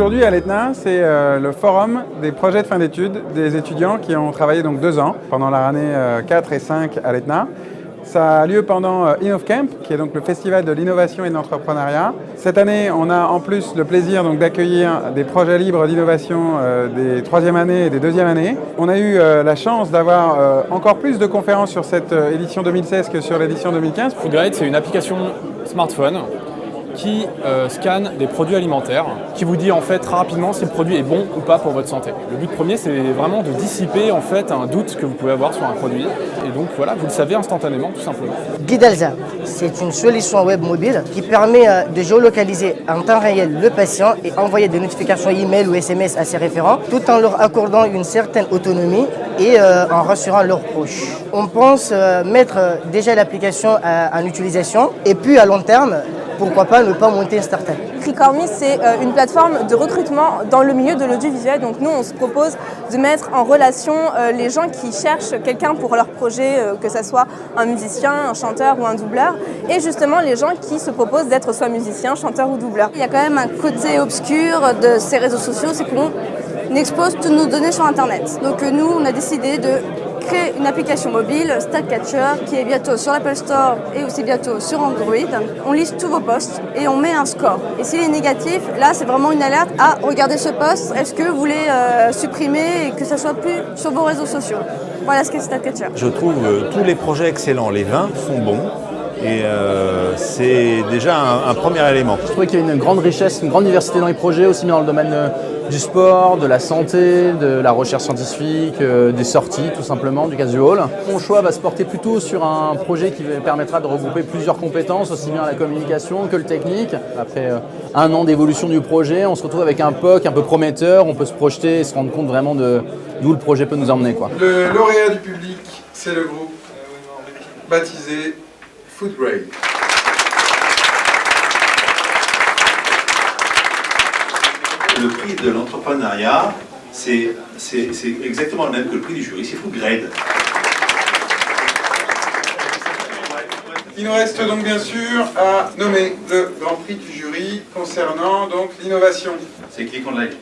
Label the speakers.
Speaker 1: Aujourd'hui à l'ETNA, c'est le forum des projets de fin d'études des étudiants qui ont travaillé donc 2 ans pendant leur année 4 et 5 à l'ETNA. Ça a lieu pendant InnovCamp, qui est donc le festival de l'innovation et de l'entrepreneuriat. Cette année, on a en plus le plaisir d'accueillir des projets libres d'innovation des 3e année et des 2e année. On a eu la chance d'avoir encore plus de conférences sur cette édition 2016 que sur l'édition 2015.
Speaker 2: Foodgrade, c'est une application smartphone qui scanne des produits alimentaires, qui vous dit en fait très rapidement si le produit est bon ou pas pour votre santé. Le but premier, c'est vraiment de dissiper en fait un doute que vous pouvez avoir sur un produit. Et donc voilà, vous le savez instantanément, tout simplement.
Speaker 3: Guidalza, c'est une solution web mobile qui permet de géolocaliser en temps réel le patient et envoyer des notifications email ou SMS à ses référents, tout en leur accordant une certaine autonomie et en rassurant leurs proches. On pense mettre déjà l'application en utilisation et puis à long terme, pourquoi pas ne pas monter une start-up.
Speaker 4: Tricormi, c'est une plateforme de recrutement dans le milieu de l'audiovisuel. Donc nous, on se propose de mettre en relation les gens qui cherchent quelqu'un pour leur projet, que ce soit un musicien, un chanteur ou un doubleur, et justement les gens qui se proposent d'être soit musicien, chanteur ou doubleur.
Speaker 5: Il y a quand même un côté obscur de ces réseaux sociaux, c'est qu'on expose toutes nos données sur Internet. Donc nous, on a décidé de créer une application mobile, Statcatcher, qui est bientôt sur l'Apple Store et aussi bientôt sur Android. On liste tous vos posts et on met un score. Et s'il est négatif, là c'est vraiment une alerte à regarder ce post, est-ce que vous voulez supprimer et que ça soit plus sur vos réseaux sociaux. Voilà ce qu'est Statcatcher.
Speaker 6: Je trouve tous les projets excellents, les 20 sont bons. Et c'est déjà un premier élément.
Speaker 7: Je trouve qu'il y a une grande richesse, une grande diversité dans les projets, aussi bien dans le domaine du sport, de la santé, de la recherche scientifique, des sorties tout simplement, du casual. Mon choix va se porter plutôt sur un projet qui permettra de regrouper plusieurs compétences, aussi bien la communication que le technique. Après 1 an d'évolution du projet, on se retrouve avec un POC un peu prometteur, on peut se projeter et se rendre compte vraiment d'où le projet peut nous emmener, quoi.
Speaker 1: Le lauréat du public, c'est le groupe baptisé Foodgrade.
Speaker 8: Le prix de l'entrepreneuriat, c'est exactement le même que le prix du jury, c'est Foodgrade.
Speaker 1: Il nous reste donc bien sûr à nommer le grand prix du jury concernant donc l'innovation.
Speaker 8: C'est qui qu'on l'a dit?